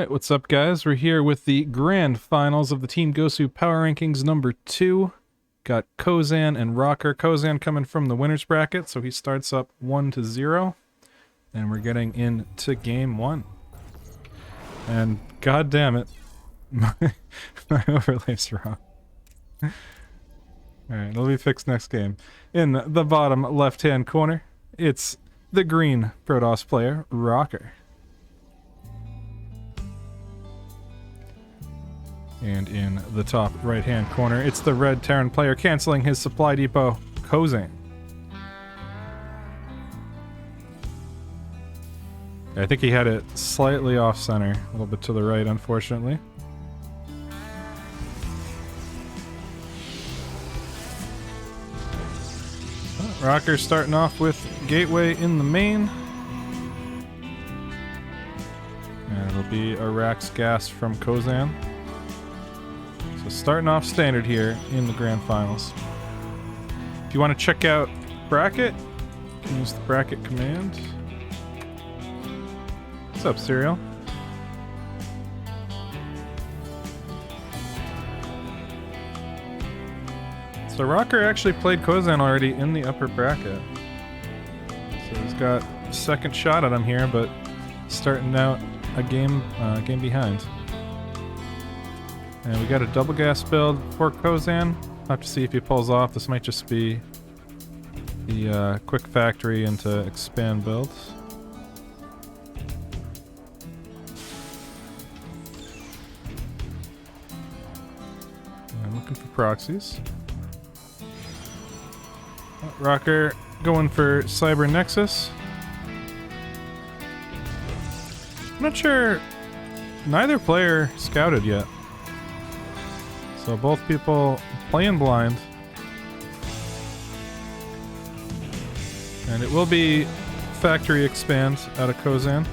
Alright, what's up guys? We're here with the grand finals of the Team Gosu Power Rankings number 2. Got Kozan and Rocker. Kozan coming from the winner's bracket, so he starts up 1-0. And we're getting into game 1. And god damn it, my overlay's wrong. Alright, it'll be fixed next game. In the bottom left-hand corner, it's the green Protoss player, Rocker. And in the top right-hand corner, it's the red Terran player canceling his supply depot, Kozan. I think he had it slightly off-center, a little bit to the right, unfortunately. Rocker's starting off with Gateway in the main. And it'll be a Rax Gas from Kozan. So starting off standard here in the grand finals. If you want to check out bracket, you can use the bracket command. What's up, Serial? So Rocker actually played Kozan already in the upper bracket. So he's got a second shot at him here, but starting out a game behind. And we got a double gas build for Kozan. I'll have to see if he pulls off. This might just be the quick factory into expand builds. I'm looking for proxies. Rocker going for Cyber Nexus. I'm not sure. Neither player scouted yet. So both people playing blind. And it will be factory expand out of Kozan.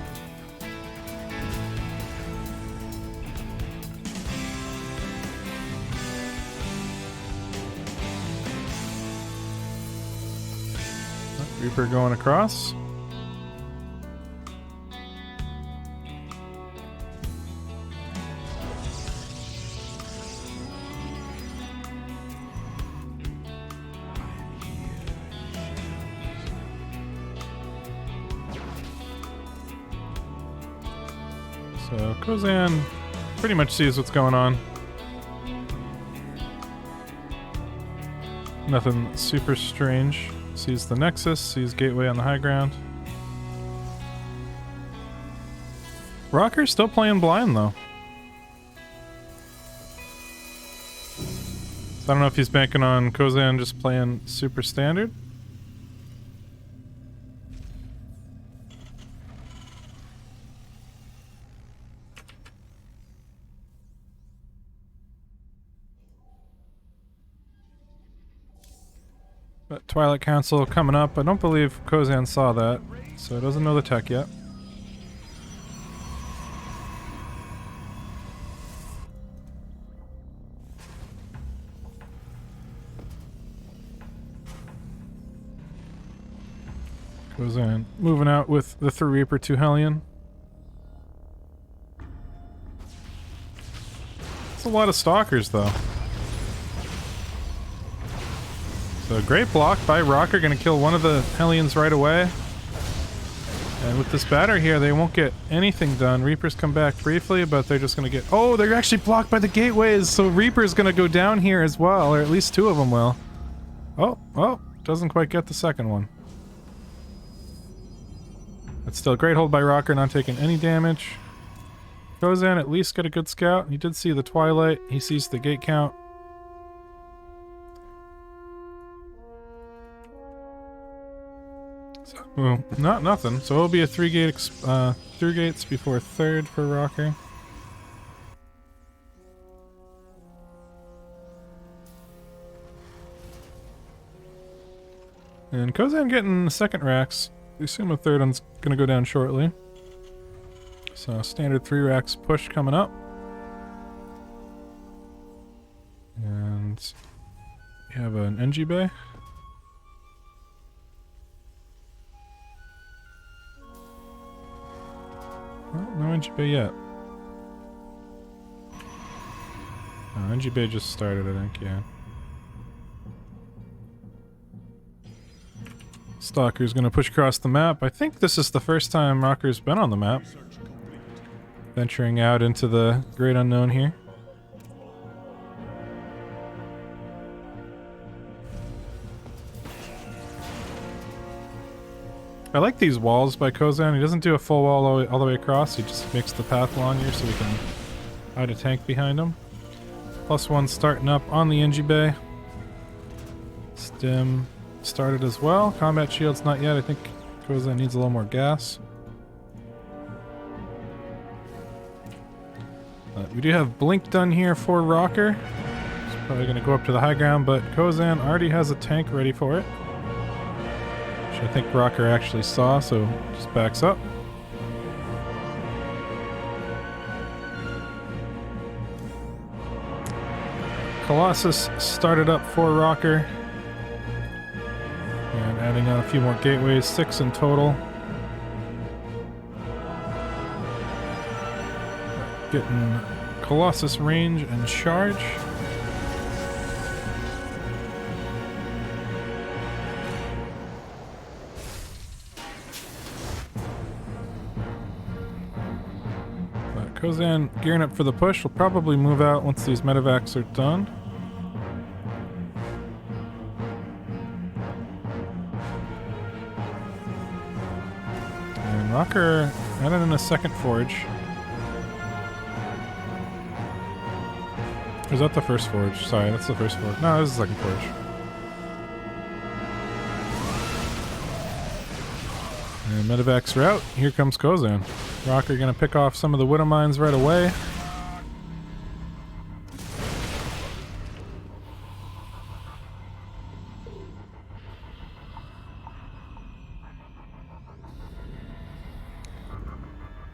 Reaper going across. So Kozan pretty much sees what's going on. Nothing super strange. Sees the Nexus, sees Gateway on the high ground. Rocker's still playing blind though. So I don't know if he's banking on Kozan just playing super standard. But Twilight Council coming up. I don't believe Kozan saw that, so he doesn't know the tech yet. Kozan moving out with the 3 Reaper 2 Hellion. It's a lot of stalkers though. So great block by Rocker, gonna kill one of the Hellions right away. And with this batter here, they won't get anything done. Reapers come back briefly, but they're just gonna get... Oh, they're actually blocked by the gateways, so Reaper's gonna go down here as well, or at least 2 of them will. Oh, doesn't quite get the second one. But still, great hold by Rocker, not taking any damage. Kozan at least got a good scout. He did see the Twilight, he sees the gate count. Well, not nothing. So it'll be a 3 gates before 3rd for Rocker. And Kozan getting the second racks. We assume a 3rd one's gonna go down shortly. So standard 3 racks push coming up. And we have an NG bay. Well, no NG bay yet. Oh, NG Bay just started, I think, yeah. Stalker's gonna push across the map. I think this is the first time Rocker's been on the map. Venturing out into the great unknown here. I like these walls by Kozan. He doesn't do a full wall all the way across. He just makes the path longer so we can hide a tank behind him. +1 starting up on the NG Bay. Stim started as well. Combat shields not yet. I think Kozan needs a little more gas. We do have blink done here for Rocker. He's probably going to go up to the high ground, but Kozan already has a tank ready for it. Which I think Rocker actually saw, so just backs up. Colossus started up for Rocker. And adding on a few more gateways, 6 in total. Getting Colossus range and charge. Kozan gearing up for the push. Will probably move out once these medevacs are done. And Rocker added in a second forge. Or is that the first forge? Sorry, that's the first forge. No, this is the second forge. And medevacs are out. Here comes Kozan. Rocker gonna pick off some of the widow mines right away.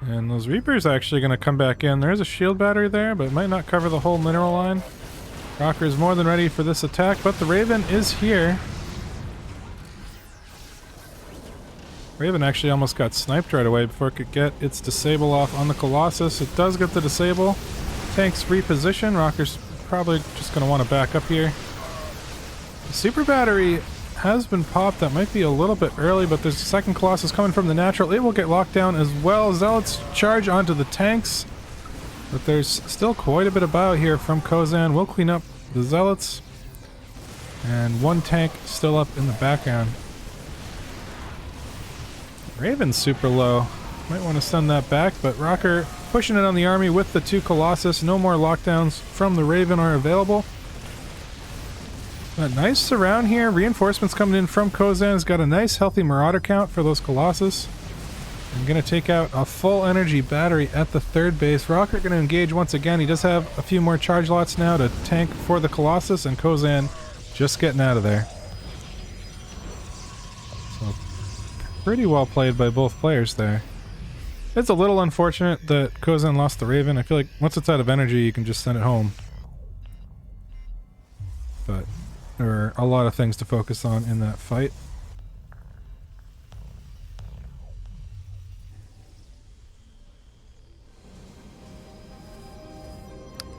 And those Reapers actually gonna come back in. There's a shield battery there, but it might not cover the whole mineral line. Rocker is more than ready for this attack, but the Raven is here. Raven actually almost got sniped right away before it could get its disable off on the Colossus. It does get the disable. Tanks reposition. Rocker's probably just going to want to back up here. The super battery has been popped. That might be a little bit early, but there's a second Colossus coming from the natural. It will get locked down as well. Zealots charge onto the tanks, but there's still quite a bit about here from Kozan. We'll clean up the Zealots. And one tank still up in the background. Raven's super low. Might want to send that back, but Rocker pushing it on the army with the 2 Colossus. No more lockdowns from the Raven are available. A nice surround here. Reinforcements coming in from Kozan. Has got a nice healthy Marauder count for those Colossus. I'm going to take out a full energy battery at the 3rd base. Rocker going to engage once again. He does have a few more charge lots now to tank for the Colossus, and Kozan just getting out of there. So pretty well played by both players there. It's a little unfortunate that Kozan lost the Raven. I feel like once it's out of energy, you can just send it home. But there are a lot of things to focus on in that fight.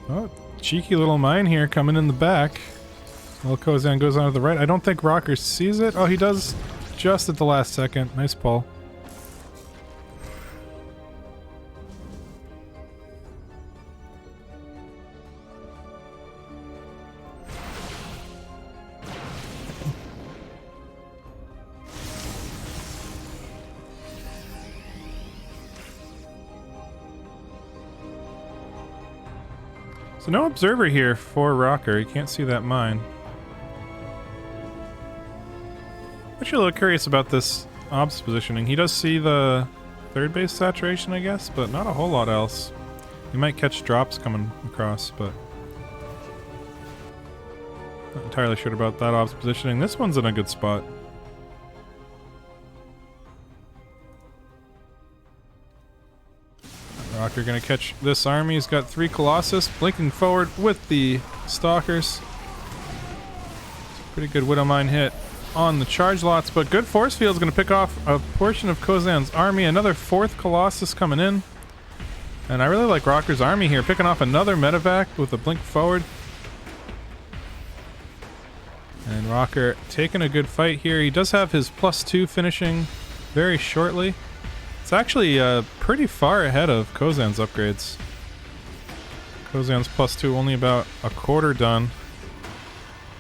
Oh, cheeky little mine here coming in the back. While Kozan goes on to the right. I don't think Rocker sees it. Oh, he does just at the last second. Nice pull. So no observer here for Rocker. You can't see that mine. Actually a little curious about this ops positioning. He does see the 3rd base saturation, I guess, but not a whole lot else. He might catch drops coming across, but not entirely sure about that ops positioning. This one's in a good spot. Rocker gonna catch this army. He's got 3 Colossus blinking forward with the Stalkers. Pretty good Widow Mine hit on the charge lots, but good force field's gonna pick off a portion of Kozan's army. Another 4th Colossus coming in. And I really like Rocker's army here, picking off another medevac with a blink forward. And Rocker taking a good fight here. He does have his +2 finishing very shortly. It's actually pretty far ahead of Kozan's upgrades. Kozan's +2 only about a quarter done.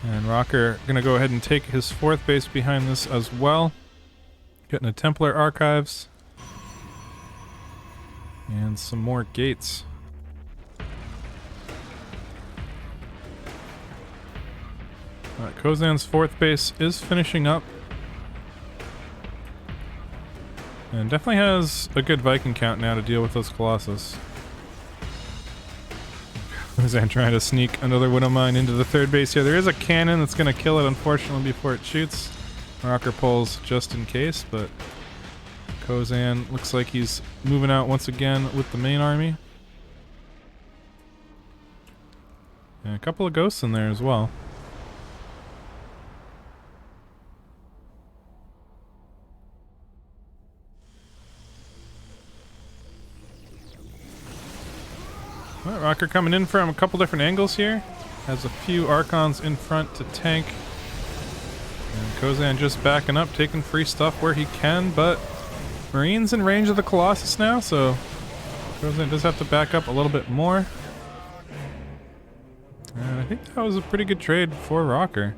And Rocker gonna go ahead and take his 4th base behind this as well. Getting a Templar Archives. And some more gates. Kozan's 4th base is finishing up. And definitely has a good Viking count now to deal with those Colossus. Kozan trying to sneak another Widow Mine into the 3rd base here. There is a cannon that's going to kill it, unfortunately, before it shoots. Rocker pulls just in case, but Kozan looks like he's moving out once again with the main army. And a couple of ghosts in there as well. Well, Rocker coming in from a couple different angles here. Has a few Archons in front to tank. And Kozan just backing up, taking free stuff where he can, but Marine's in range of the Colossus now, so Kozan does have to back up a little bit more. And I think that was a pretty good trade for Rocker.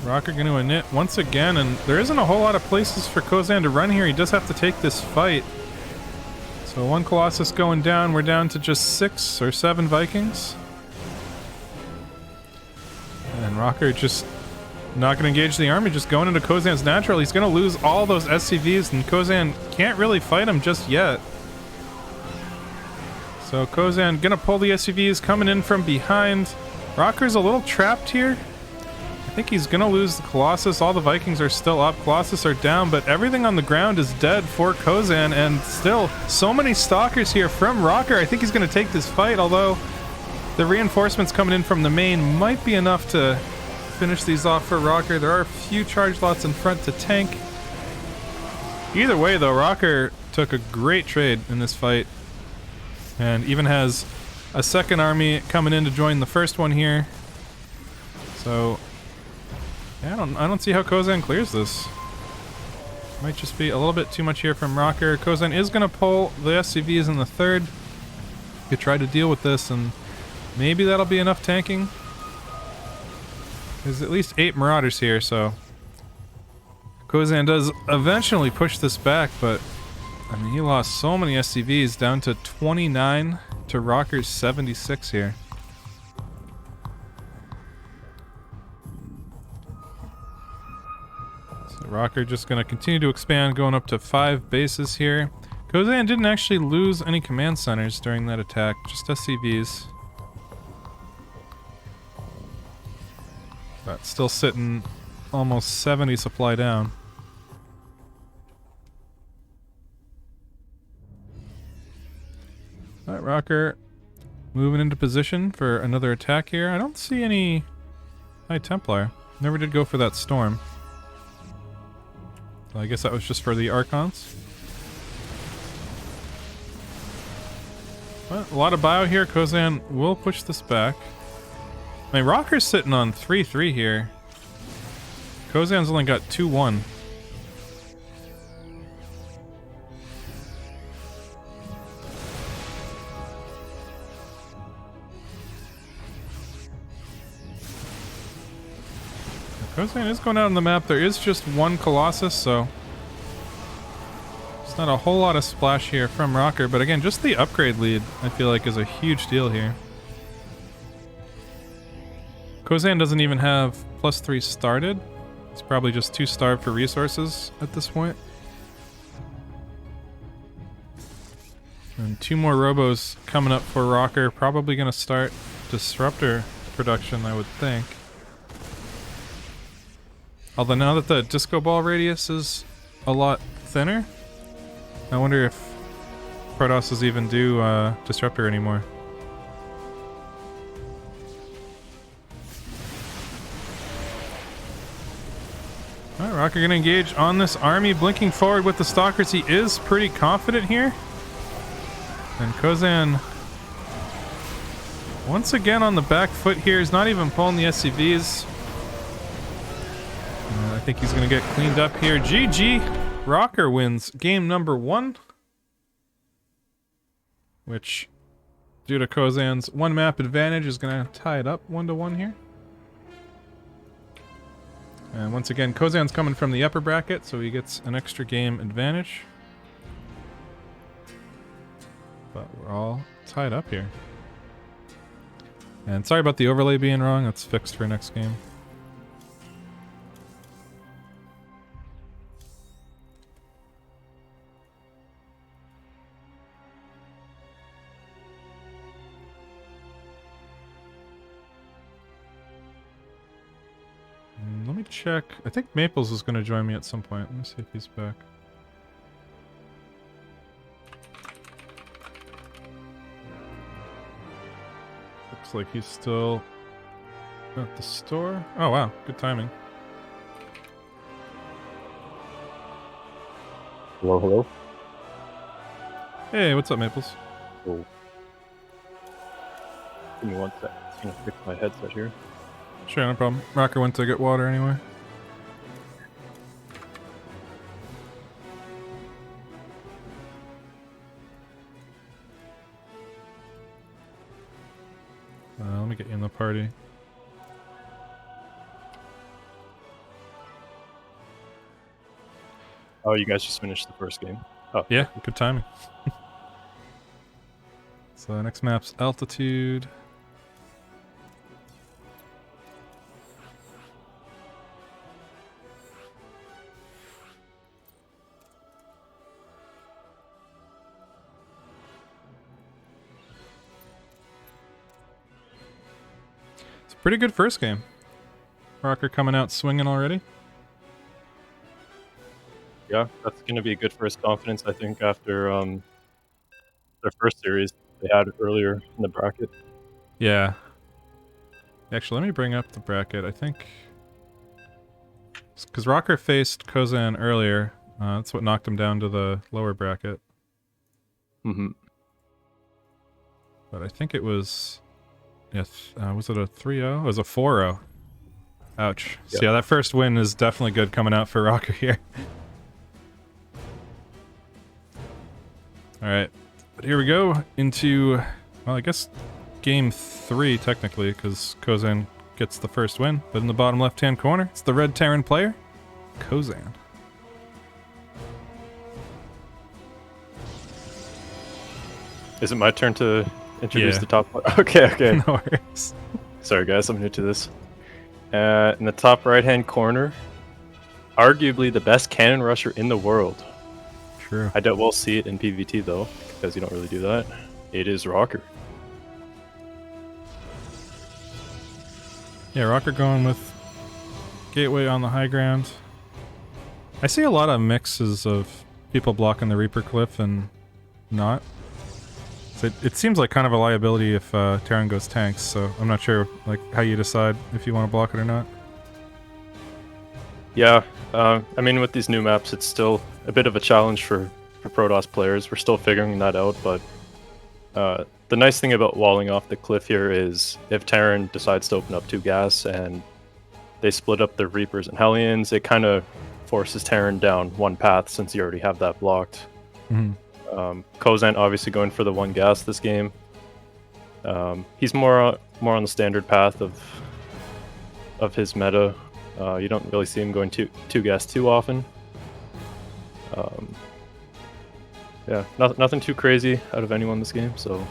Rocker going to init once again, and there isn't a whole lot of places for Kozan to run here. He does have to take this fight. So 1 Colossus going down. We're down to just 6 or 7 Vikings. And Rocker just not going to engage the army, just going into Kozan's natural. He's going to lose all those SCVs, and Kozan can't really fight him just yet. So Kozan going to pull the SCVs, coming in from behind. Rocker's a little trapped here. I think he's gonna lose the Colossus. All the Vikings are still up. Colossus are down, but everything on the ground is dead for Kozan, and still so many Stalkers here from Rocker. I think he's gonna take this fight, although the reinforcements coming in from the main might be enough to finish these off for Rocker. There are a few charge lots in front to tank. Either way, though, Rocker took a great trade in this fight, and even has a 2nd army coming in to join the 1st one here. So yeah, I don't see how Kozan clears this. Might just be a little bit too much here from Rocker. Kozan is going to pull the SCVs in the 3rd. Could try to deal with this, and maybe that'll be enough tanking. There's at least 8 Marauders here, so Kozan does eventually push this back, but I mean, he lost so many SCVs, down to 29 to Rocker's 76 here. Rocker just going to continue to expand, going up to 5 bases here. Kozan didn't actually lose any command centers during that attack, just SCVs. But still sitting almost 70 supply down. Alright, Rocker moving into position for another attack here. I don't see any High Templar. Never did go for that storm. I guess that was just for the Archons. Well, a lot of bio here. Kozan will push this back. I mean, Rocker's sitting on 3-3 here. Kozan's only got 2-1. Kozan is going out on the map. There is just 1 Colossus, so it's not a whole lot of splash here from Rocker. But again, just the upgrade lead, I feel like, is a huge deal here. Kozan doesn't even have +3 started. He's probably just too starved for resources at this point. And 2 more Robos coming up for Rocker. Probably going to start Disruptor production, I would think. Although now that the disco ball radius is a lot thinner, I wonder if Protosses even do Disruptor anymore. Rocker gonna engage on this army, blinking forward with the Stalkers. He is pretty confident here. And Kozan, once again on the back foot here, is not even pulling the SCVs. I think he's gonna get cleaned up here. GG. Rocker wins game number 1. Which, due to Kozan's 1 map advantage, is gonna tie it up 1-1 here. And once again, Kozan's coming from the upper bracket, so he gets an extra game advantage. But we're all tied up here. And sorry about the overlay being wrong, that's fixed for next game. Let me check. I think Maples is going to join me at some point. Let me see if he's back. Looks like he's still at the store. Oh wow, good timing. Hello, hello. Hey, what's up, Maples? Oh. Give me 1 sec. I'm gonna fix my headset here. Sure, no problem. Rocker went to get water anyway. Let me get you in the party. Oh, you guys just finished the first game? Oh. Yeah, good timing. So next map's altitude. Pretty good first game. Rocker coming out swinging already. Yeah, that's going to be a good first confidence, I think, after their first series they had earlier in the bracket. Yeah. Actually, let me bring up the bracket. I think... because Rocker faced Kozan earlier. That's what knocked him down to the lower bracket. Mm-hmm. But I think it was... yes, was it a 3-0? It was a 4-0. Ouch. Yep. So yeah, that first win is definitely good coming out for Rocker here. Alright, but here we go into, well, I guess game 3 technically, because Kozan gets the first win. But in the bottom left-hand corner, it's the red Terran player, Kozan. Is it my turn to introduce the top? Okay, okay. No worries. Sorry guys, I'm new to this. In the top right-hand corner, arguably the best cannon rusher in the world. True. I doubt we'll see it in PvT though, because you don't really do that. It is Rocker. Yeah, Rocker going with Gateway on the high ground. I see a lot of mixes of people blocking the Reaper Cliff and not. So it seems like kind of a liability if Terran goes tanks, so I'm not sure like how you decide if you want to block it or not. Yeah, I mean with these new maps it's still a bit of a challenge for Protoss players. We're still figuring that out, but the nice thing about walling off the cliff here is if Terran decides to open up 2 gas and they split up the Reapers and Hellions, it kind of forces Terran down 1 path since you already have that blocked. Mm-hmm. Kozan obviously going for the 1 gas this game. He's more on the standard path of his meta. You don't really see him going 2 gas too often. Yeah, nothing too crazy out of anyone this game. So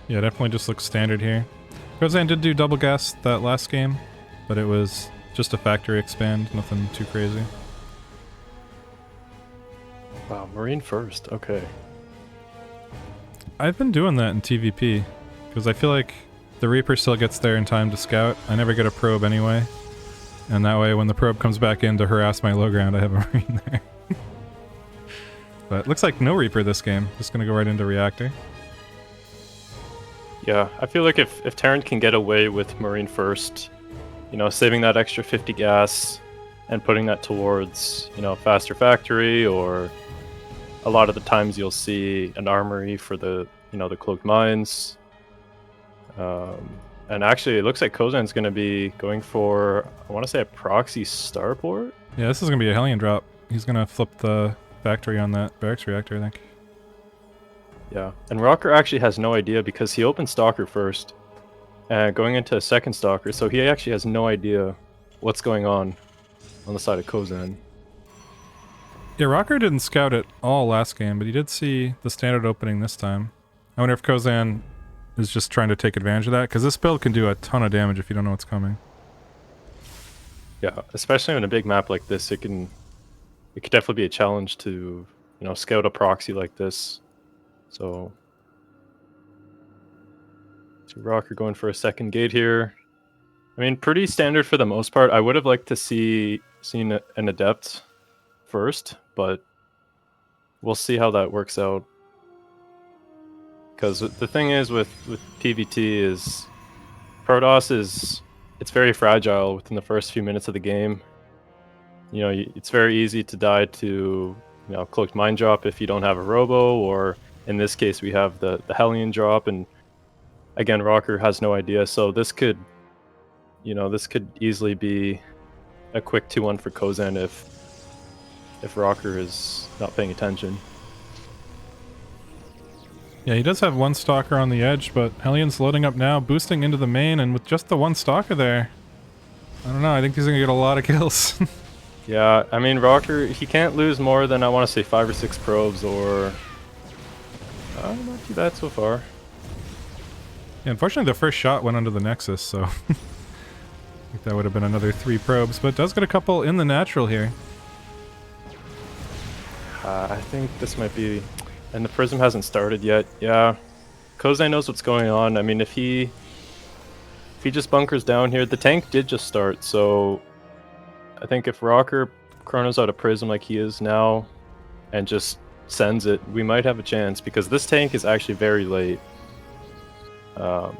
yeah, definitely just looks standard here. Kozan did do double gas that last game, but it was just a factory expand, nothing too crazy. Wow, Marine first, okay. I've been doing that in TVP, because I feel like the Reaper still gets there in time to scout. I never get a probe anyway, and that way when the probe comes back in to harass my low ground, I have a Marine there. But it looks like no Reaper this game, just gonna go right into Reactor. Yeah, I feel like if Terran can get away with Marine first, saving that extra 50 gas and putting that towards, faster factory, or a lot of the times you'll see an armory for the, the cloaked mines. And actually, it looks like Kozan's going to be going for, I want to say, a proxy starport. Yeah, this is going to be a Hellion drop. He's going to flip the factory on that barracks reactor, I think. Yeah, and Rocker actually has no idea because he opened Stalker first, going into a second Stalker, so he actually has no idea what's going on the side of Kozan. Yeah, Rocker didn't scout it all last game, but he did see the standard opening this time. I wonder if Kozan is just trying to take advantage of that, because this build can do a ton of damage if you don't know what's coming. Yeah, especially on a big map like this, it could definitely be a challenge to, scout a proxy like this. So Rocker going for a second gate here. I mean, pretty standard for the most part. I would have liked to seen an adept first, but we'll see how that works out. Because the thing is with PvT is Protoss it's very fragile within the first few minutes of the game. It's very easy to die to cloaked mine drop if you don't have a robo, or in this case we have the Hellion drop, and again Rocker has no idea, so this could easily be a quick 2-1 for Kozan if Rocker is not paying attention. Yeah, he does have one Stalker on the edge, but Hellion's loading up now, boosting into the main, and with just the one Stalker there, I don't know, I think he's gonna get a lot of kills. Yeah, I mean, Rocker, he can't lose more than, I want to say, 5 or 6 probes, or... not too bad so far. Yeah, unfortunately the first shot went under the Nexus, so... I think that would have been another 3 probes, but does get a couple in the natural here. I think this might be... And the Prism hasn't started yet. Yeah, Kozan knows what's going on. I mean, if he just bunkers down here... The tank did just start, so... I think if Rocker chronos out a Prism like he is now and just sends it, we might have a chance, because this tank is actually very late. Yeah,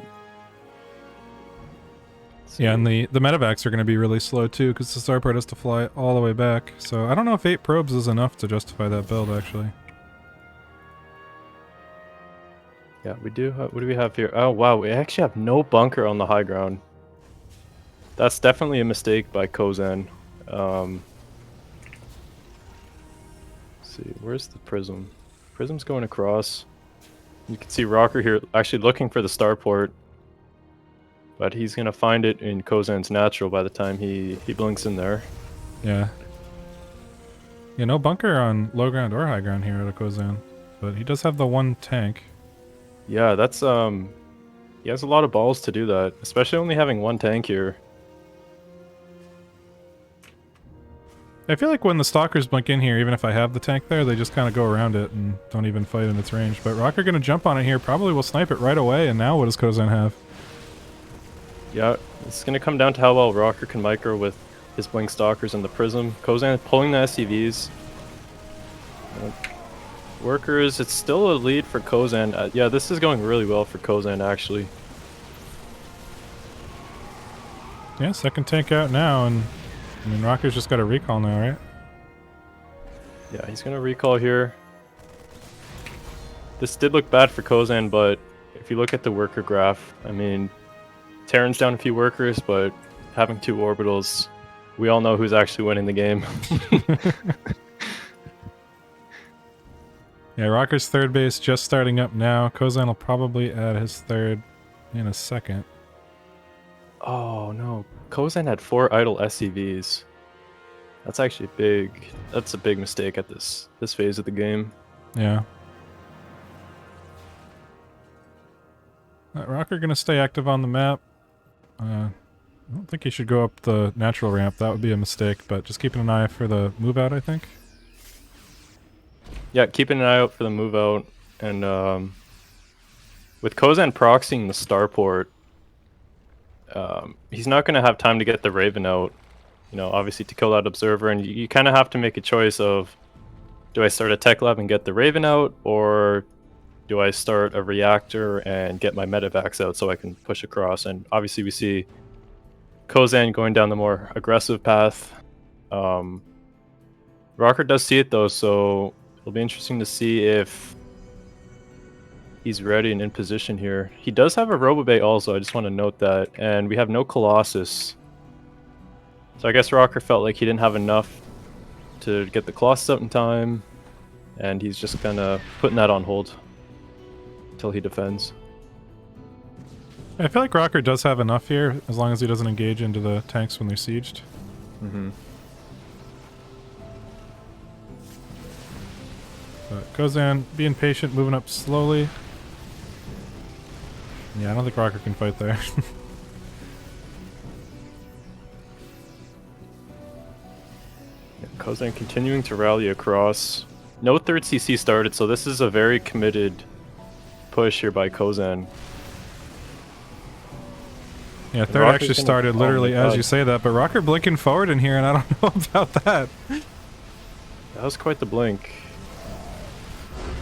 and the medevacs are going to be really slow too, because the starport has to fly all the way back. So I don't know if 8 probes is enough to justify that build, actually. Yeah, we do. What do we have here? Oh, wow, we actually have no bunker on the high ground. That's definitely a mistake by Kozan. Let's see, where's the Prism? Prism's going across. You can see Rocker here actually looking for the starport, but he's gonna find it in Kozan's natural by the time he blinks in there. Yeah. Yeah, no bunker on low ground or high ground here at Kozan, but he does have the one tank. Yeah, that's he has a lot of balls to do that, especially only having one tank here. I feel like when the Stalkers blink in here, even if I have the tank there, they just kind of go around it and don't even fight in its range. But Rocker going to jump on it here, probably will snipe it right away, and now what does Kozan have? Yeah, it's going to come down to how well Rocker can micro with his blink Stalkers and the Prism. Kozan pulling the SCVs. Workers, it's still a lead for Kozan. Yeah, this is going really well for Kozan, actually. Yeah, second tank out now, and I mean, Rocker's just got a recall now, right? Yeah, he's going to recall here. This did look bad for Kozan, but if you look at the worker graph, I mean, Terran's down a few workers, but having 2 orbitals, we all know who's actually winning the game. Yeah, Rocker's third base just starting up now. Kozan will probably add his third in a second. Oh no, Kozan had 4 idle SCVs. That's actually big. That's a big mistake at this phase of the game. Yeah. Rocker gonna stay active on the map. I don't think he should go up the natural ramp. That would be a mistake, but just keeping an eye for the move out, I think. Yeah, keeping an eye out for the move out, and with Kozan proxying the starport, he's not going to have time to get the Raven out, obviously to kill that observer, and you kind of have to make a choice of, do I start a tech lab and get the Raven out, or do I start a reactor and get my medevacs out so I can push across? And obviously we see Kozan going down the more aggressive path. Rocker does see it though, so it'll be interesting to see if he's ready and in position here. He does have a Robobay also, I just want to note that. And we have no Colossus. So I guess Rocker felt like he didn't have enough to get the Colossus out in time. And he's just kind of putting that on hold until he defends. I feel like Rocker does have enough here, as long as he doesn't engage into the tanks when they're sieged. Mm-hmm. But Kozan being patient, moving up slowly. Yeah, I don't think Rocker can fight there. Kozan continuing to rally across. No third CC started, so this is a very committed push here by Kozan. Yeah, third actually started literally as you say that, but Rocker blinking forward in here, and I don't know about that. That was quite the blink.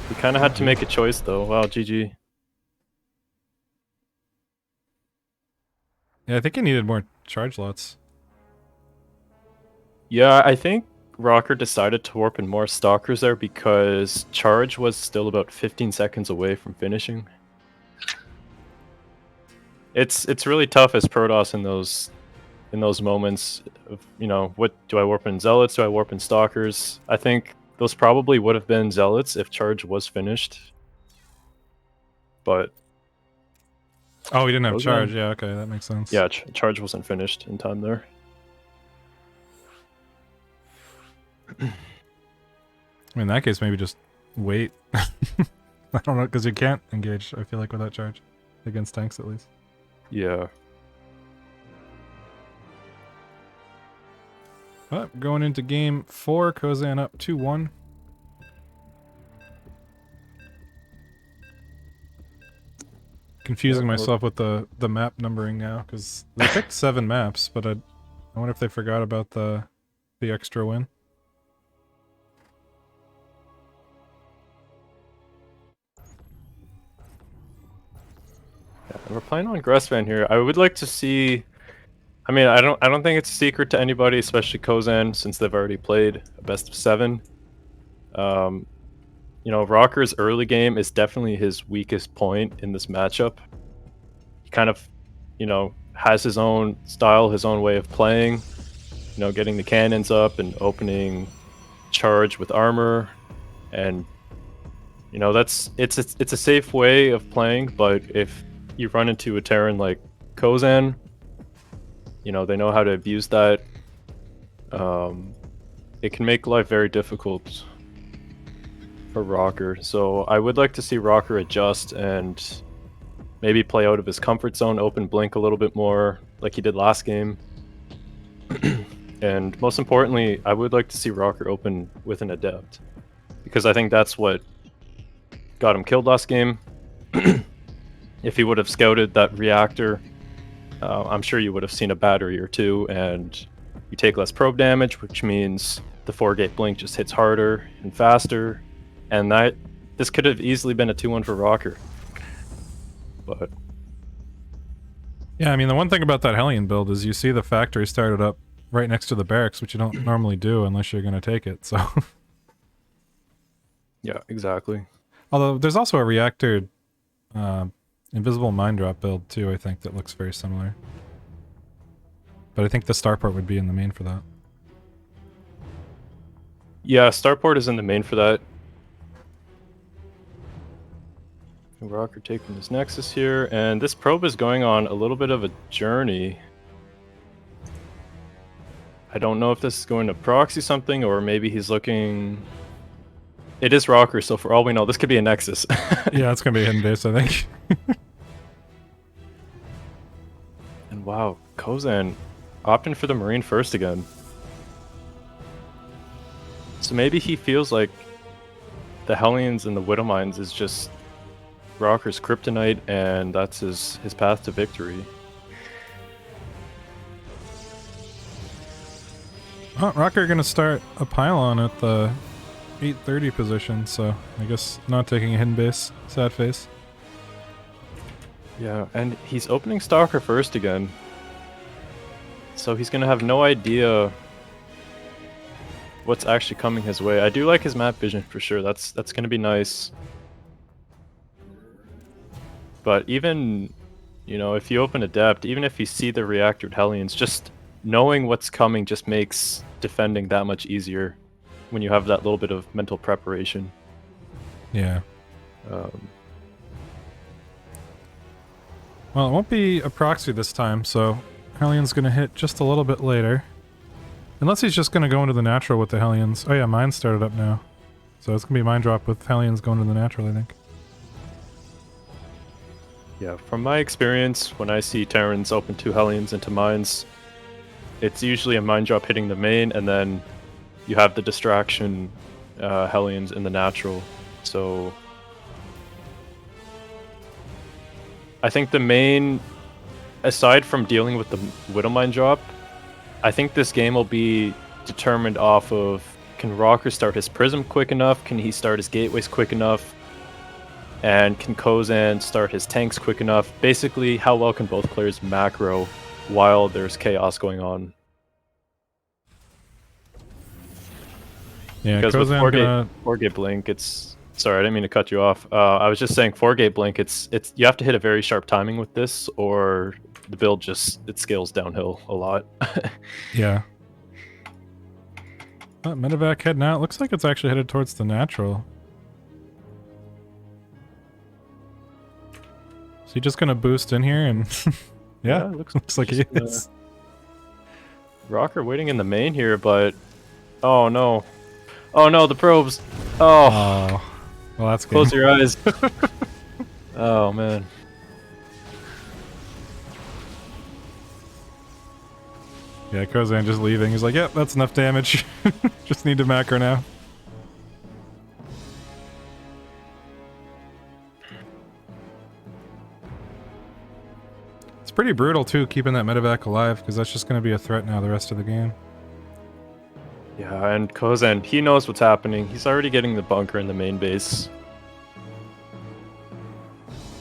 He kind of had to make a choice though. Wow, GG. Yeah, I think he needed more charge lots. Yeah, I think Rocker decided to warp in more Stalkers there because charge was still about 15 seconds away from finishing. It's really tough as Protoss in those moments of, you know, what do I warp in Zealots, do I warp in Stalkers? I think those probably would have been Zealots if charge was finished. But oh, he didn't have charge. Yeah, okay, that makes sense. Yeah, charge wasn't finished in time there. I mean, in that case, maybe just wait. I don't know, because you can't engage, I feel like, without charge. Against tanks, at least. Yeah. But going into game 4, Kozan up 2-1. Confusing myself with the map numbering now, because they picked 7 maps, but I wonder if they forgot about the extra win. Yeah, we're playing on Grassvan here. I would like to see. I mean, I don't think it's a secret to anybody, especially Kozan, since they've already played a best of 7. You know, Rocker's early game is definitely his weakest point in this matchup. He kind of, you know, has his own style, his own way of playing. You know, getting the cannons up and opening charge with armor, and you know it's a safe way of playing. But if you run into a Terran like Kozan, you know, they know how to abuse that. It can make life very difficult for Rocker. So I would like to see Rocker adjust and maybe play out of his comfort zone, open blink a little bit more like he did last game. And most importantly, I would like to see Rocker open with an Adept, because I think that's what got him killed last game. If he would have scouted that reactor, I'm sure you would have seen a battery or two, and you take less probe damage, which means the 4-gate blink just hits harder and faster, and this could have easily been a 2-1 for Rocker. But yeah, I mean, the one thing about that Hellion build is you see the factory started up right next to the barracks, which you don't normally do unless you're going to take it, so... yeah, exactly. Although, there's also a reactor invisible mine drop build, too, I think, that looks very similar. But I think the starport would be in the main for that. Yeah, starport is in the main for that. Rocker taking his Nexus here, and this probe is going on a little bit of a journey. I don't know if this is going to proxy something, or maybe he's looking... It is Rocker, so for all we know, this could be a Nexus. Yeah, it's going to be a hidden base, I think. And wow, Kozan opting for the Marine first again. So maybe he feels like the Hellions and the Widow Mines is just Rocker's kryptonite, and that's his path to victory. Oh, Rocker going to start a pylon at the 830 position, so I guess not taking a hidden base. Sad face. Yeah, and he's opening Stalker first again. So he's gonna have no idea what's actually coming his way. I do like his map vision for sure. That's gonna be nice. But even, you know, if you open Adept, even if you see the reactored Hellions, just knowing what's coming just makes defending that much easier when you have that little bit of mental preparation. Yeah. Um, Well, it won't be a proxy this time, so Hellion's gonna hit just a little bit later. Unless he's just gonna go into the natural with the Hellions. Oh yeah, mine started up now. So it's gonna be mine drop with Hellions going to the natural, I think. yeah, from my experience, when I see Terrans open 2 Hellions into mines, it's usually a mine drop hitting the main, and then you have the distraction Hellions in the natural. So I think the main, aside from dealing with the Widow Mine drop, I think this game will be determined off of, can Rocker start his Prism quick enough? Can he start his Gateways quick enough? And can Kozan start his tanks quick enough? Basically, how well can both players macro while there's chaos going on? Yeah, Because with Kozan gonna... 4-gate blink, it's... Sorry, I didn't mean to cut you off. I was just saying 4-gate blink, it's you have to hit a very sharp timing with this, or the build just, it scales downhill a lot. Yeah. Medevac heading out. Looks like it's actually headed towards the natural. Is he just gonna boost in here and... yeah, looks like he is. Rocker waiting in the main here, but... Oh no. Oh no, the probes! Oh! Well, that's good. Close your eyes. Oh man. Yeah, Kozan just leaving. He's like, yep, that's enough damage. Just need to macro now. It's pretty brutal too, keeping that medevac alive, because that's just going to be a threat now the rest of the game. Yeah, and Kozan, he knows what's happening. He's already getting the bunker in the main base.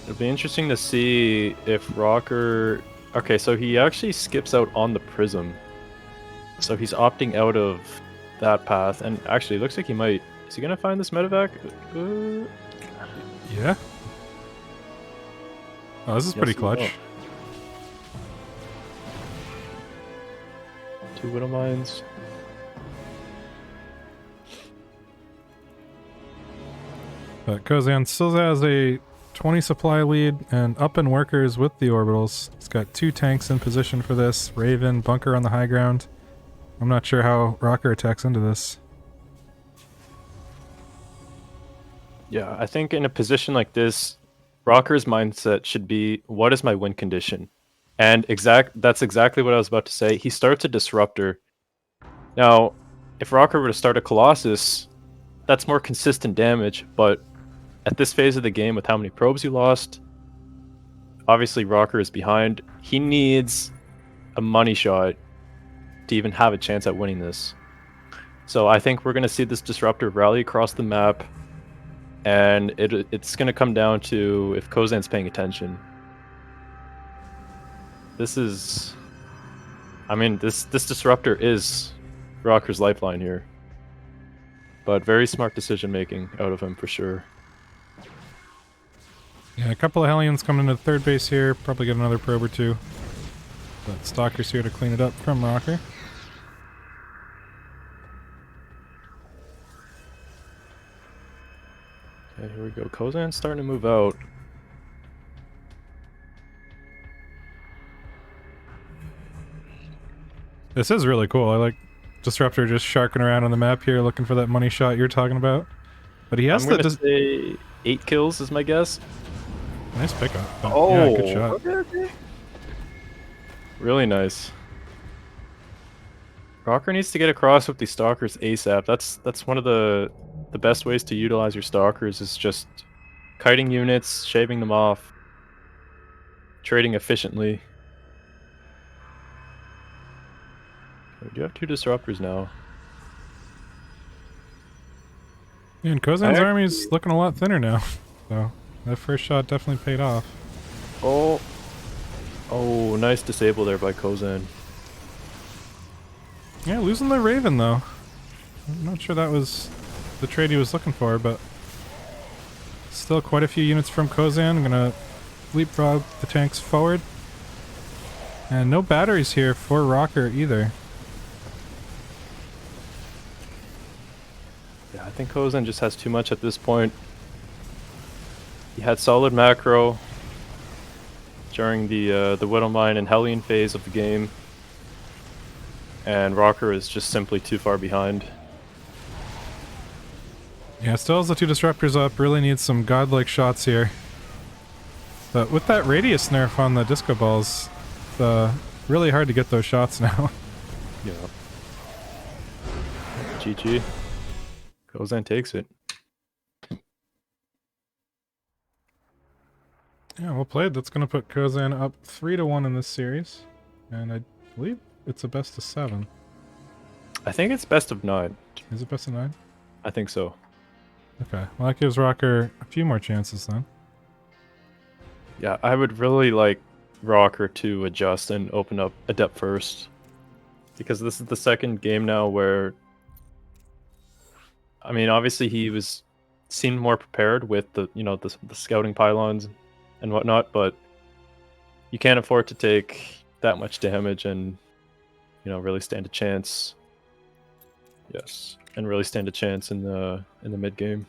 It'll be interesting to see if Rocker... Okay, so he actually skips out on the Prism. So he's opting out of that path, and actually it looks like he might... Is he gonna find this medevac? Yeah. Oh, this is pretty clutch. 2 Widow Mines. But Kozan still has a 20 supply lead and up in workers with the orbitals. He's got 2 tanks in position for this. Raven, bunker on the high ground. I'm not sure how Rocker attacks into this. Yeah, I think in a position like this, Rocker's mindset should be, what is my win condition? And that's exactly what I was about to say. He starts a Disruptor. Now, if Rocker were to start a Colossus, that's more consistent damage, but at this phase of the game, with how many probes you lost, obviously Rocker is behind. He needs a money shot to even have a chance at winning this. So I think we're going to see this Disruptor rally across the map, and it's going to come down to if Kozan's paying attention. This is... I mean, this Disruptor is Rocker's lifeline here. But very smart decision making out of him for sure. Yeah, a couple of Hellions coming into third base here. Probably get another probe or 2. But Stalker's here to clean it up from Rocker. Okay, here we go. Kozan's starting to move out. This is really cool. I like Disruptor just sharking around on the map here looking for that money shot you're talking about. But he has I'm gonna say 8 kills is my guess. Nice pickup. Oh, yeah, good shot. Okay. Really nice. Rocker needs to get across with these stalkers ASAP. That's one of the best ways to utilize your stalkers, is just kiting units, shaving them off, trading efficiently. We do have 2 disruptors now. Yeah, and Kozan's army's looking a lot thinner now. So that first shot definitely paid off. Oh, nice disable there by Kozan. Yeah, losing the Raven, though. I'm not sure that was the trade he was looking for, but still quite a few units from Kozan. I'm gonna leapfrog the tanks forward. And no batteries here for Rocker either. Yeah, I think Kozan just has too much at this point. He had solid macro during the Widowmine and Hellion phase of the game, and Rocker is just simply too far behind. Yeah, still has the 2 disruptors up. Really needs some godlike shots here. But with that radius nerf on the disco balls, it's really hard to get those shots now. Yeah. GG. Kozan takes it. Yeah, well played. That's going to put Kozan up 3-1 in this series. And I believe it's a best of 7. I think it's best of 9. Is it best of 9? I think so. Okay, well that gives Rocker a few more chances then. Yeah, I would really like Rocker to adjust and open up Adept first. Because this is the second game now where... I mean, obviously he seemed more prepared with the scouting pylons and whatnot, but you can't afford to take that much damage and really stand a chance. Yes, and really stand a chance in the mid game.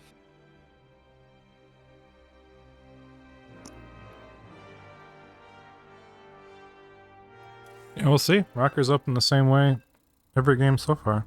Yeah, we'll see. Rocker's up in the same way every game so far.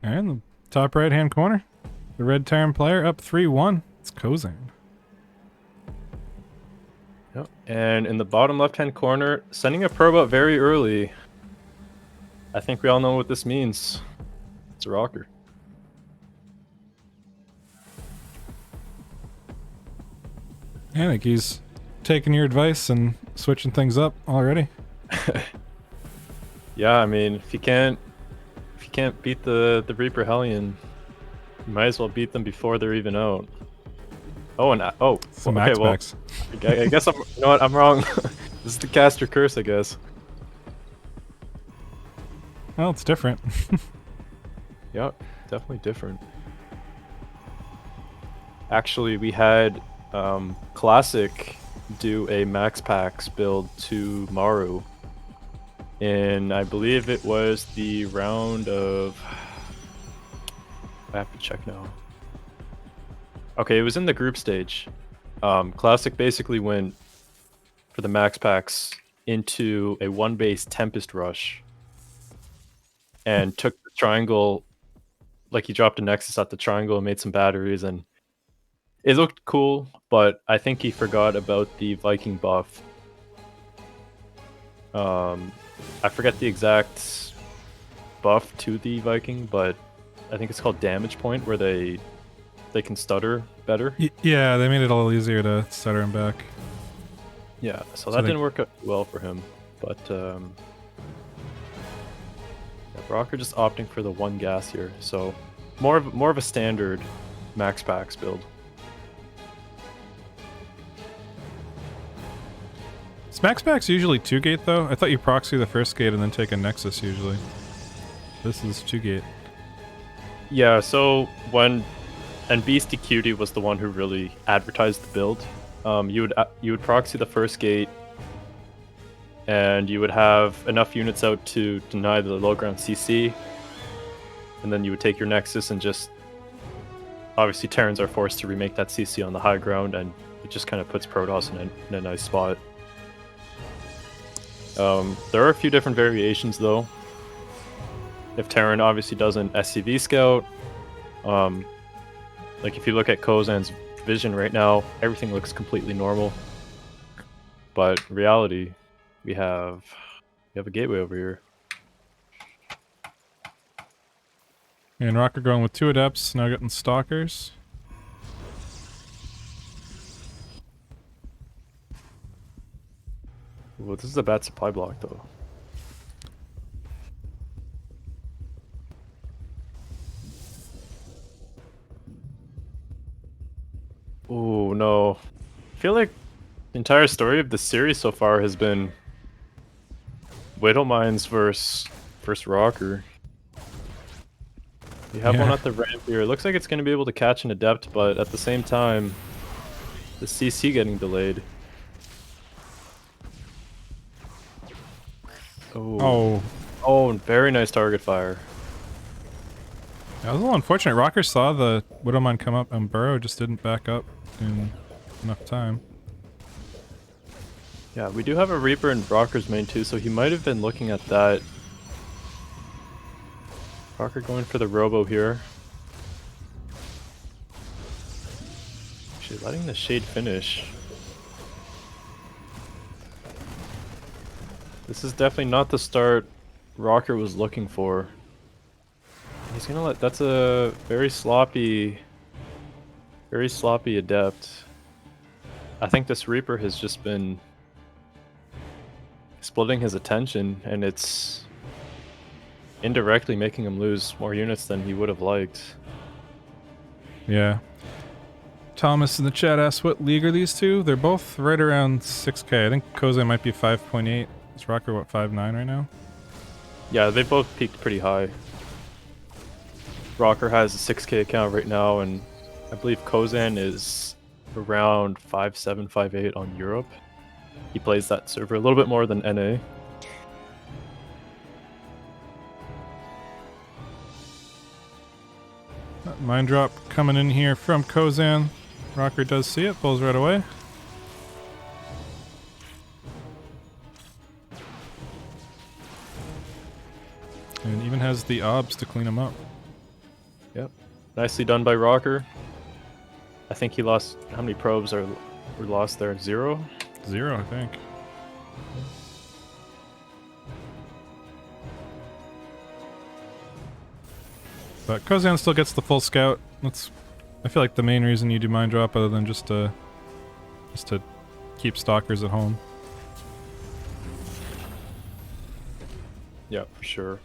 And in the top right hand corner, the red Terran player up 3-1. It's Kozan. Yep. And in the bottom left hand corner, sending a probe out very early. I think we all know what this means. It's a Rocker. I think he's taking your advice and switching things up already. Yeah, I mean, if you can't beat the Reaper Hellion, you might as well beat them before they're even out. Oh, and Some max packs. I guess I'm wrong. This is the caster curse, I guess. Well, it's different. Yeah, definitely different. Actually, we had Classic do a max packs build to Maru. And I believe it was the round of... I have to check now. Okay, it was in the group stage. Classic basically went for the max packs into a 1-base Tempest Rush. And took the triangle, like he dropped a Nexus at the triangle and made some batteries, and it looked cool, but I think he forgot about the Viking buff. I forget the exact buff to the Viking, but I think it's called Damage Point, where they can stutter better. Yeah, they made it a little easier to stutter him back. Yeah, so that didn't work out well for him, but Rocker just opting for the 1 gas here, so more of a standard max packs build. Is max packs usually 2-gate though? I thought you proxy the first gate and then take a Nexus usually. This is 2-gate. Yeah, so and Beastie Cutie was the one who really advertised the build. You would proxy the first gate, and you would have enough units out to deny the low ground CC, and then you would take your Nexus and just... Obviously, Terrans are forced to remake that CC on the high ground, and it just kind of puts Protoss in a nice spot. There are a few different variations, though. If Terran obviously does an SCV scout, like if you look at Kozan's vision right now, everything looks completely normal. But in reality, we have a gateway over here. And Rocker going with 2 Adepts, now getting Stalkers. Well, this is a bad supply block, though. Oh, no. I feel like the entire story of the series so far has been Widow Mines versus Rocker. You have one Yeah. at the ramp here. It looks like it's going to be able to catch an Adept, but at the same time, the CC getting delayed. Oh, Oh, very nice target fire. that was a little unfortunate. Rocker saw the Widowmine come up and Burrow just didn't back up in enough time. Yeah, we do have a Reaper in Rocker's main too, so he might have been looking at that. Rocker going for the Robo here. Actually, letting the Shade finish. This is definitely not the start Rocker was looking for. He's gonna let... That's a very sloppy Adept. I think this Reaper has just been splitting his attention, and it's indirectly making him lose more units than he would have liked. Yeah. Thomas in the chat asked, what league are these two? They're both right around 6k. I think Kozan might be 5.8. Is Rocker, what, 5.9 right now? Yeah, they both peaked pretty high. Rocker has a 6k account right now, and I believe Kozan is around 5.7, 5.8 on Europe. He plays that server a little bit more than NA. Mind drop coming in here from Kozan. Rocker does see it, pulls right away. And even has the obs to clean him up. Yep. Nicely done by Rocker. I think he lost... How many probes were lost there? 0? 0, I think. But Kozan still gets the full scout. That's, I feel like, the main reason you do mind drop, other than just to keep stalkers at home. Yeah, for sure.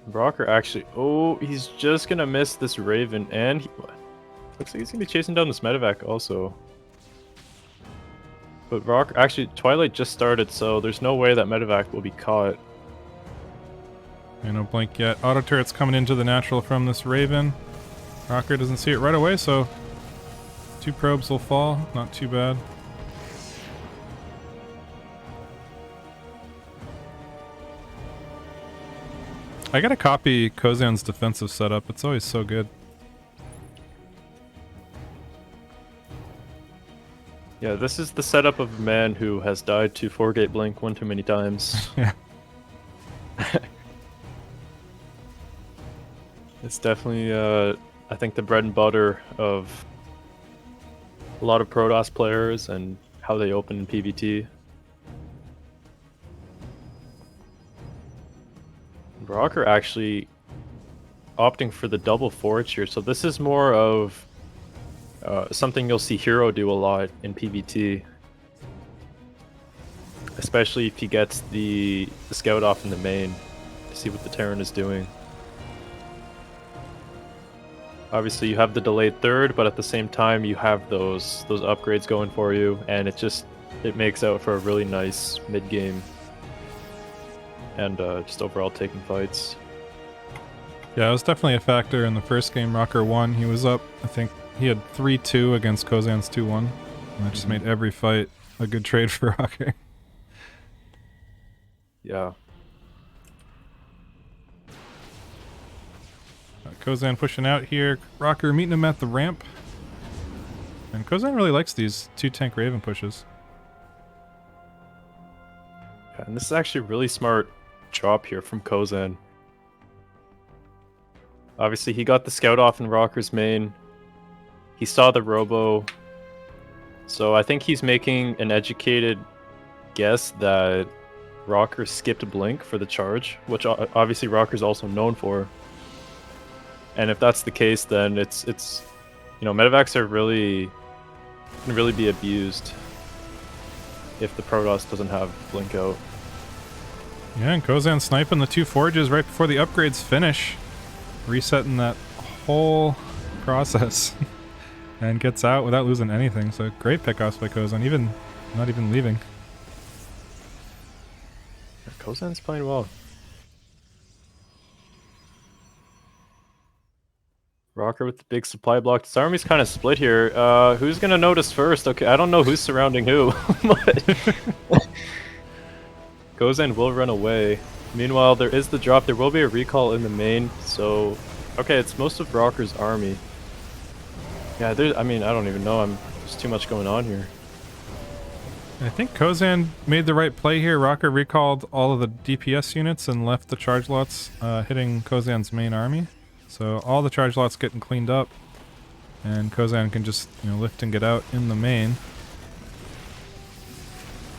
Rocker actually... Oh, he's just gonna miss this Raven, and looks like he's gonna be chasing down this medevac also. But Rocker... Actually, Twilight just started, so there's no way that medevac will be caught. Yeah, no blink yet. Auto turret's coming into the natural from this Raven. Rocker doesn't see it right away, so 2 probes will fall. Not too bad. I gotta copy Kozan's defensive setup. It's always so good. Yeah, this is the setup of a man who has died to 4-gate blink one too many times. Yeah. It's definitely, I think, the bread and butter of a lot of Protoss players and how they open in PvT. Rocker actually opting for the double forge here, so this is more of something you'll see Hero do a lot in PvT. Especially if he gets the scout off in the main to see what the Terran is doing. Obviously you have the delayed third, but at the same time you have those upgrades going for you, and it makes out for a really nice mid game and just overall taking fights. Yeah, it was definitely a factor in the first game. Rocker won. He was up, I think he had 3-2 against Kozan's 2-1. And that just made every fight a good trade for Rocker. Yeah. Kozan pushing out here. Rocker meeting him at the ramp. And Kozan really likes these 2-tank Raven pushes. Yeah, and this is actually a really smart drop here from Kozan. Obviously, he got the scout off in Rocker's main. He saw the Robo. So I think he's making an educated guess that Rocker skipped Blink for the charge, which obviously Rocker's also known for. And if that's the case, then it's you know, medevacs are can really be abused. if the Protoss doesn't have Blink out. Yeah, and Kozan sniping the 2 forges right before the upgrades finish, resetting that whole process, and gets out without losing anything. So great pickoffs by Kozan, not even leaving. Kozan's playing well. Rocker with the big supply block. This army's kind of split here. Who's gonna notice first? Okay, I don't know who's surrounding who, but Kozan will run away. Meanwhile, there is the drop. There will be a recall in the main, so... Okay, it's most of Rocker's army. Yeah, I mean, I don't even know. There's too much going on here. I think Kozan made the right play here. Rocker recalled all of the DPS units and left the charge lots hitting Kozan's main army. So all the charge lots getting cleaned up, and Kozan can just lift and get out in the main.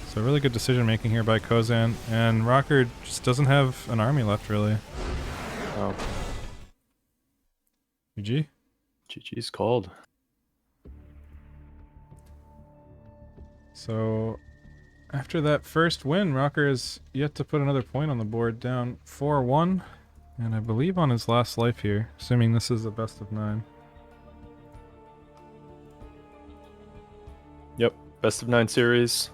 So really good decision making here by Kozan, and Rocker just doesn't have an army left really. Oh. GG? GG's called. So after that first win, Rocker is yet to put another point on the board, down 4-1. And I believe on his last life here, assuming this is a best of 9. Yep, best of 9 series.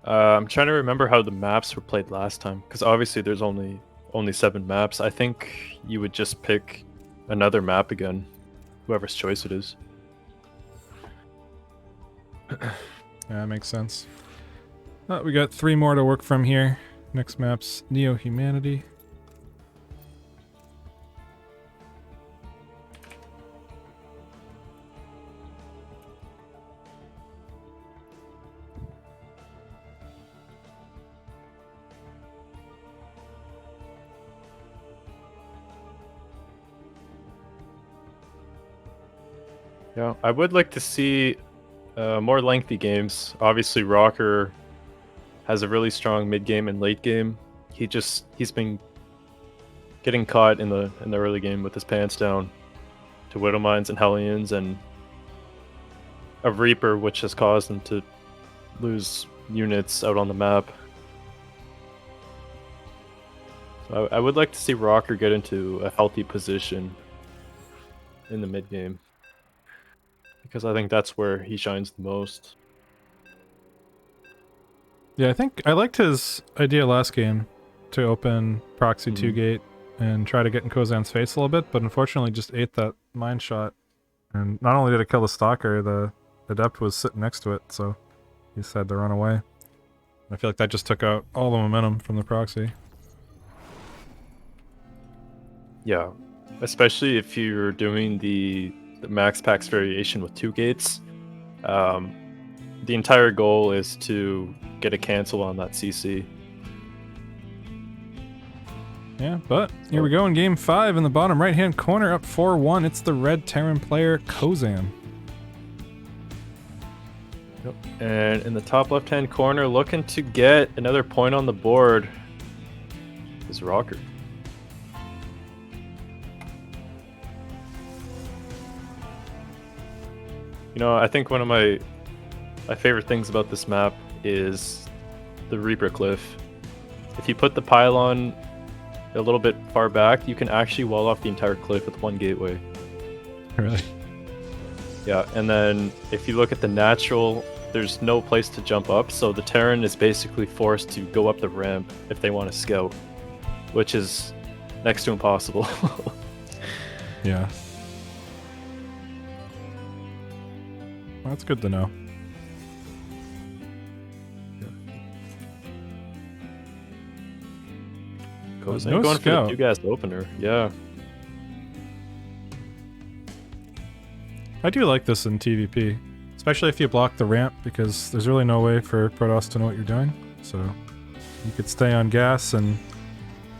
I'm trying to remember how the maps were played last time, because obviously there's only 7 maps. I think you would just pick another map again, whoever's choice it is. Yeah, that makes sense. We got 3 more to work from here. Next map's Neo-Humanity. Yeah, I would like to see more lengthy games. Obviously, Rocker has a really strong mid game and late game. He's been getting caught in the early game with his pants down to Widow Mines and Hellions and a Reaper, which has caused him to lose units out on the map. So I would like to see Rocker get into a healthy position in the mid game, because I think that's where he shines the most. Yeah, I think I liked his idea last game to open proxy 2 gate and try to get in Kozan's face a little bit, but unfortunately just ate that mine shot. And not only did it kill the stalker, the adept was sitting next to it, so he decided to run away. I feel like that just took out all the momentum from the proxy. Yeah, especially if you're doing the max packs variation with 2 gates. The entire goal is to get a cancel on that CC. Yeah, but here we go in game 5 in the bottom right hand corner, up 4-1. It's the red Terran player Kozan. Yep. And in the top left hand corner, looking to get another point on the board, is Rocker. I think one of my favorite things about this map is the Reaper Cliff. If you put the pylon a little bit far back, you can actually wall off the entire cliff with 1 gateway. Really? Yeah, and then if you look at the natural, there's no place to jump up, so the Terran is basically forced to go up the ramp if they want to scout, which is next to impossible. Yeah. Well, that's good to know. Kozan No going scout. for the 2-gas opener, yeah. I do like this in TVP, especially if you block the ramp, because there's really no way for Protoss to know what you're doing. So you could stay on gas and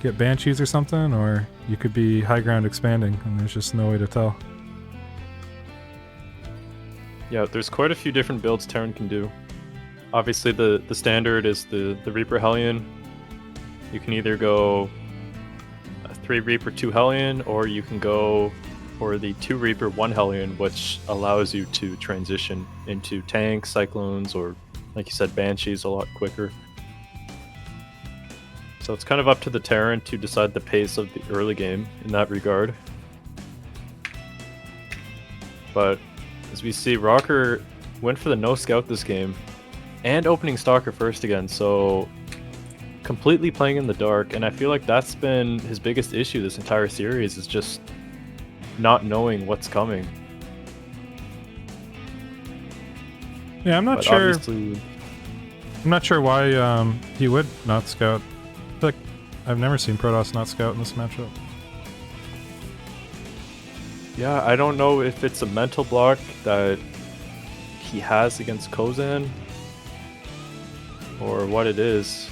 get Banshees or something, or you could be high ground expanding, and there's just no way to tell. Yeah, there's quite a few different builds Terran can do. Obviously, the standard is the Reaper Hellion. You can either go 3 Reaper, 2 Hellion, or you can go for the 2 Reaper, 1 Hellion, which allows you to transition into tanks, cyclones, or Like you said, Banshee's a lot quicker. So it's kind of up to the Terran to decide the pace of the early game in that regard. But as we see, Rocker went for the no scout this game and opening Stalker first again, so completely playing in the dark, and I feel like that's been his biggest issue this entire series, is just not knowing what's coming. Yeah, I'm not But sure. obviously- I'm not sure why he would not scout. I feel like I've never seen Protoss not scout in this matchup. Yeah, I don't know if it's a mental block that he has against Kozan or what it is.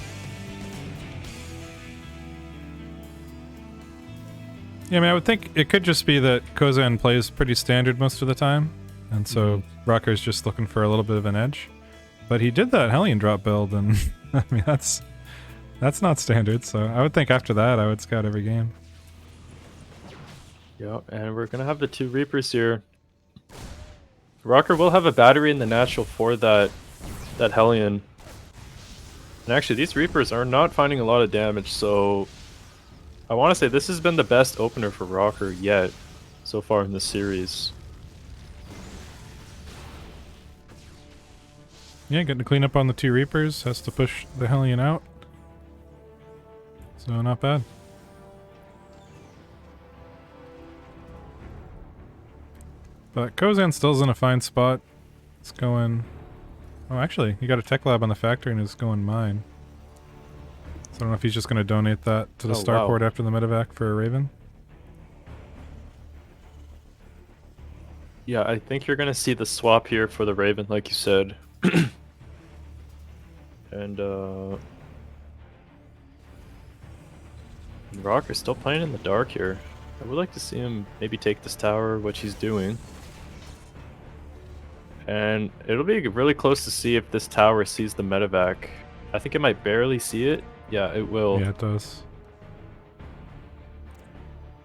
Yeah, I mean, I would think it could just be that Kozan plays pretty standard most of the time, and so Rocker's just looking for a little bit of an edge. But he did that Hellion drop build, and I mean, that's not standard, so I would think after that I would scout every game. Yeah, and we're gonna have the 2 Reapers here. Rocker will have a battery in the natural for that Hellion. And actually, these Reapers are not finding a lot of damage, so I want to say this has been the best opener for Rocker yet so far in this series. Yeah, getting to clean up on the 2 Reapers, has to push the Hellion out. So not bad. But Kozan still's in a fine spot. It's going... Oh, actually, he got a tech lab on the factory and is going mine. So I don't know if he's just going to donate that to the starport after the medevac for a Raven. Yeah, I think you're gonna see the swap here for the Raven, like you said. And Rocker's still playing in the dark here. I would like to see him maybe take this tower, which he's doing. And it'll be really close to see if this tower sees the medevac. I think it might barely see it. Yeah, it will. Yeah, it does.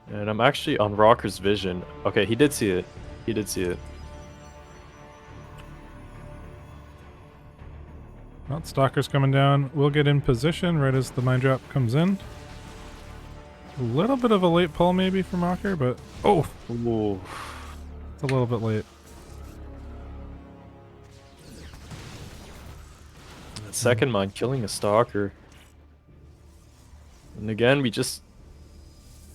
And I'm actually on Rocker's vision. Okay, he did see it. He did see it. Well, Stalker's coming down. We'll get in position right as the mine drop comes in. A little bit of a late pull maybe from Rocker, but... Oh! Ooh. It's a little bit late. That second mine killing a Stalker. And again,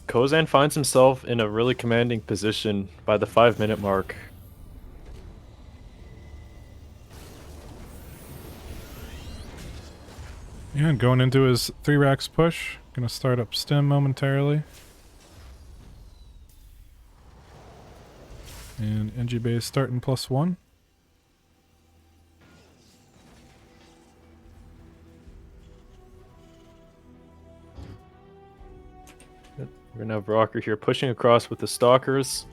Kozan finds himself in a really commanding position by the 5-minute mark. Yeah, and going into his 3 racks push. Gonna start up stim momentarily. And NG Bay is starting +1. We're gonna have Rocker here pushing across with the Stalkers,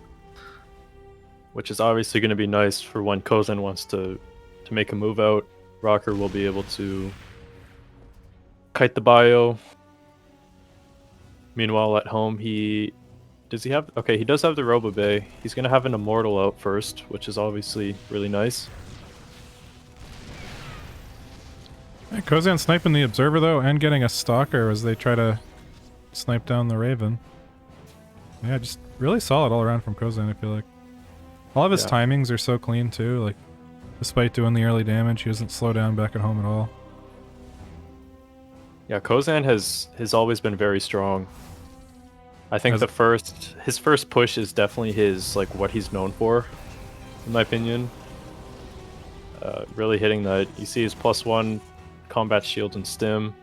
which is obviously gonna be nice for when Kozan wants to make a move out. Rocker will be able to kite the bio. Meanwhile, at home, he does have the Robo Bay. He's gonna have an Immortal out first, which is obviously really nice. Yeah, Kozan sniping the Observer though, and getting a Stalker as they try to snipe down the Raven. Yeah, just really solid all around from Kozan, I feel like. All of his timings are so clean too, like, despite doing the early damage, he doesn't slow down back at home at all. Yeah, Kozan has always been very strong. I think his first push is definitely what he's known for, in my opinion. Really hitting that. You see his +1 combat shield and stim.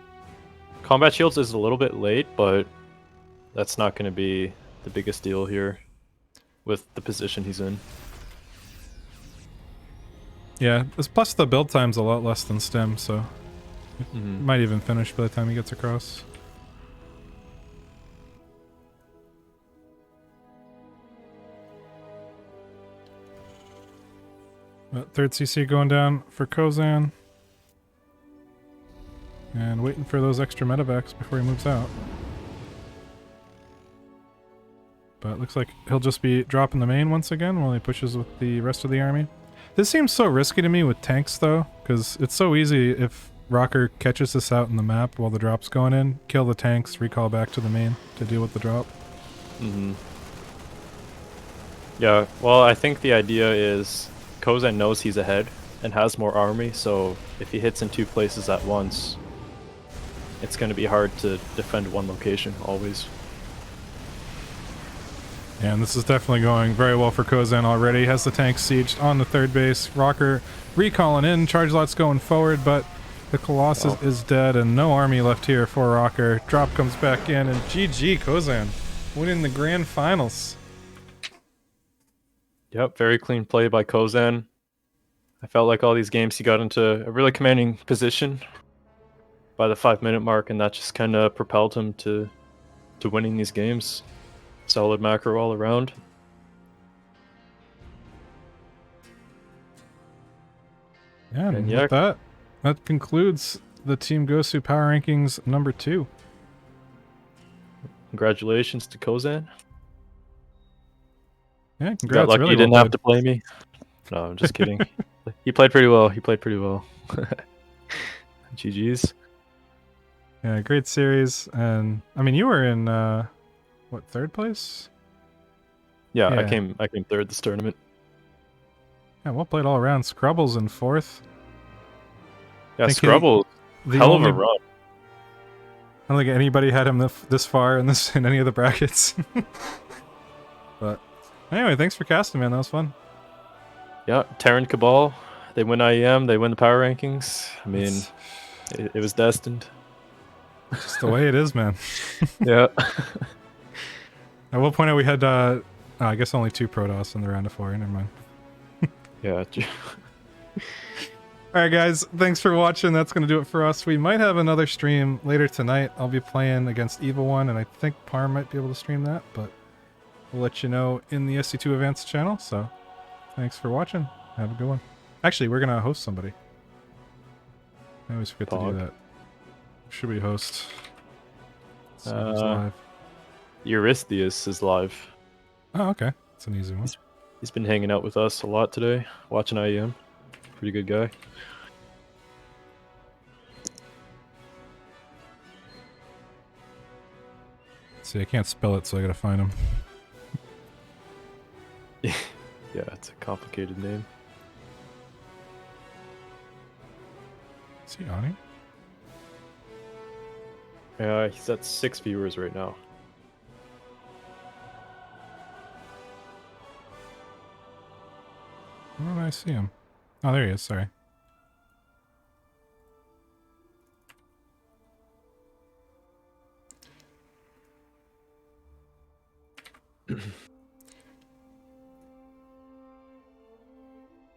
Combat shields is a little bit late, but that's not going to be the biggest deal here with the position he's in. Yeah, plus the build time's a lot less than stim, so it might even finish by the time he gets across. But third CC going down for Kozan. And waiting for those extra medevacs before he moves out. But it looks like he'll just be dropping the main once again while he pushes with the rest of the army. This seems so risky to me with tanks, though, because it's so easy if Rocker catches us out in the map while the drop's going in, kill the tanks, recall back to the main to deal with the drop. Mm-hmm. Yeah, well, I think the idea is Kozan knows he's ahead and has more army, so if he hits in 2 places at once, it's going to be hard to defend one location, always. Yeah, and this is definitely going very well for Kozan already. Has the tank sieged on the 3rd base. Rocker recalling in, charge lot's going forward, but the Colossus is dead and no army left here for Rocker. Drop comes back in, and GG Kozan winning the grand finals. Yep, very clean play by Kozan. I felt like all these games he got into a really commanding position by the 5-minute mark, and that just kind of propelled him to winning these games. Solid macro all around. Yeah, and with that concludes the Team Gosu Power Rankings number 2. Congratulations to Kozan. Yeah, congrats. Got lucky really you didn't well have to play me. No, I'm just kidding. He played pretty well. GG's. Yeah, great series. And I mean, you were in what, 3rd place? Yeah, I came 3rd this tournament. Yeah, well played all around. Scrubbles in 4th. Yeah, Scrubble, hell of a run. I don't think anybody had him this far in any of the brackets. But anyway, thanks for casting, man. That was fun. Yeah, Terran Cabal, they win IEM, they win the power rankings. I mean, it was destined. Just the way it is, man. Yeah. I will point out we had, I guess only 2 Protoss in the round of 4. Never mind. Yeah. Alright guys, thanks for watching. That's going to do it for us. We might have another stream later tonight. I'll be playing against Evil One, and I think Parm might be able to stream that, but we'll let you know in the SC2 Advanced channel, so thanks for watching. Have a good one. Actually, we're going to host somebody. I always forget to do that. Who should we host? Live. Eurystheus is live. Oh, okay. That's an easy one. He's been hanging out with us a lot today, watching IEM. Pretty good guy. See, I can't spell it, so I gotta find him. Yeah, it's a complicated name. Is he on here? Yeah, he's at 6 viewers right now. Where do I see him? Oh, there he is, sorry.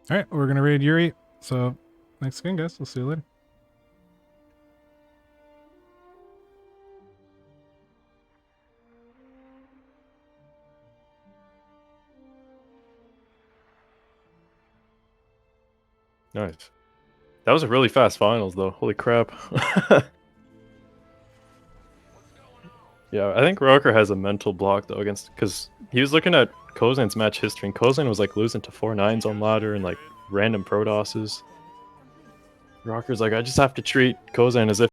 Alright, we're gonna raid Yuri, so thanks again guys, we'll see you later. Nice. That was a really fast finals, though. Holy crap. Yeah, I think Rocker has a mental block, though, against... Because he was looking at Kozan's match history, and Kozan was, like, losing to 4-9s on ladder and, like, random Protosses. Rocker's like, I just have to treat Kozan as if